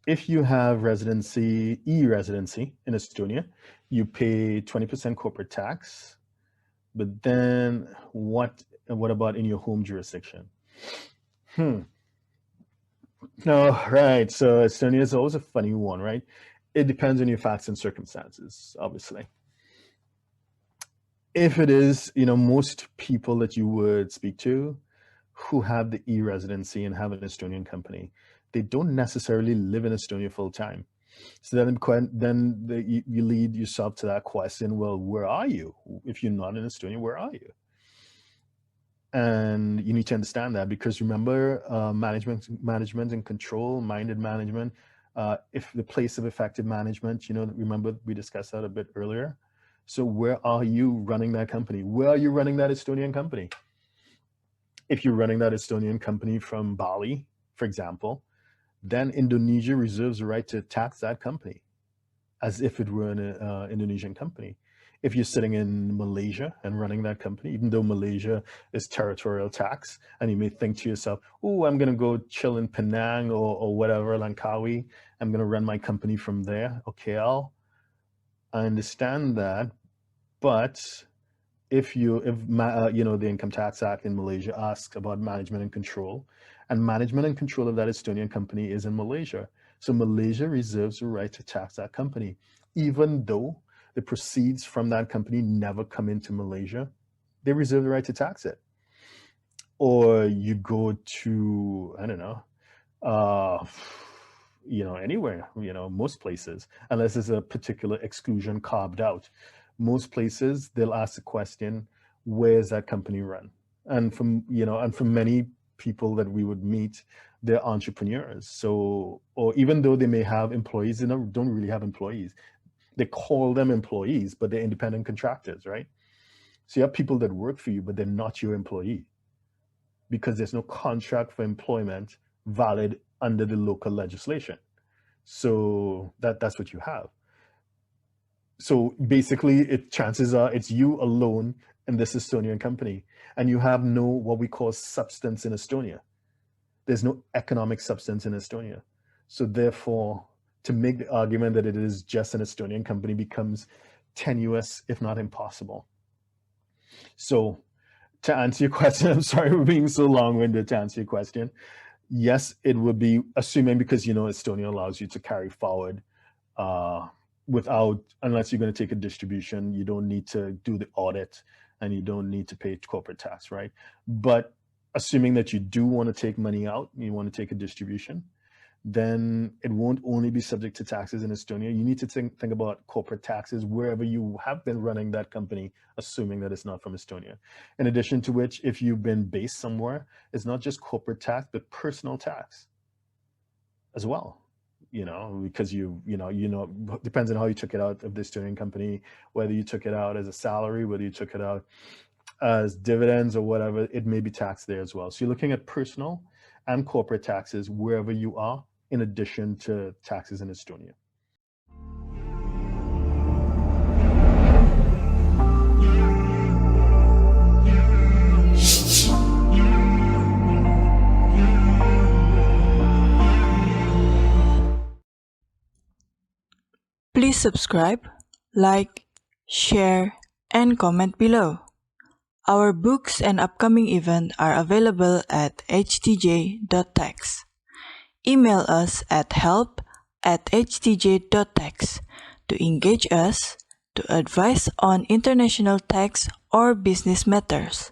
if you have residency, e-residency in Estonia, you pay 20% corporate tax. But then what about in your home jurisdiction? No, right. So Estonia is always a funny one, right? It depends on your facts and circumstances, obviously. If it is, most people that you would speak to who have the e-residency and have an Estonian company, they don't necessarily live in Estonia full time. So then you lead yourself to that question, well, where are you? If you're not in Estonia, where are you? And you need to understand that, because remember, management and control, minded management, if the place of effective management, remember we discussed that a bit earlier. So where are you running that company? Where are you running that Estonian company? If you're running that Estonian company from Bali, for example, then Indonesia reserves the right to tax that company as if it were an Indonesian company. If you're sitting in Malaysia and running that company, even though Malaysia is territorial tax, and you may think to yourself, oh, I'm going to go chill in Penang or whatever, Langkawi, I'm going to run my company from there. Okay, I understand that. But if the Income Tax Act in Malaysia asks about management and control, and management and control of that Estonian company is in Malaysia. So Malaysia reserves the right to tax that company, even though the proceeds from that company never come into Malaysia, they reserve the right to tax it. Or you go to, I don't know, anywhere, most places, unless there's a particular exclusion carved out. Most places, they'll ask the question, where's that company run? And from many people that we would meet, they're entrepreneurs. So, or even though they may have employees, they don't really have employees. They call them employees, but they're independent contractors, right? So you have people that work for you, but they're not your employee, because there's no contract for employment valid under the local legislation. So that's what you have. So basically, chances are it's you alone in this Estonian company, and you have no what we call substance in Estonia. There's no economic substance in Estonia. So therefore, to make the argument that it is just an Estonian company becomes tenuous, if not impossible. So to answer your question, I'm sorry for being so long-winded to answer your question. Yes, it would be, assuming, because Estonia allows you to carry forward unless you're going to take a distribution, you don't need to do the audit and you don't need to pay corporate tax, right? But assuming that you do want to take money out, you want to take a distribution, then it won't only be subject to taxes in Estonia. You need to think about corporate taxes wherever you have been running that company, assuming that it's not from Estonia. In addition to which, if you've been based somewhere, it's not just corporate tax, but personal tax as well. Because depends on how you took it out of the Estonian company, whether you took it out as a salary, whether you took it out as dividends or whatever, it may be taxed there as well. So you're looking at personal and corporate taxes wherever you are, in addition to taxes in Estonia. Please subscribe, like, share, and comment below. Our books and upcoming event are available at htj.tax. Email us at help@htj.tax to engage us, to advise on international tax or business matters.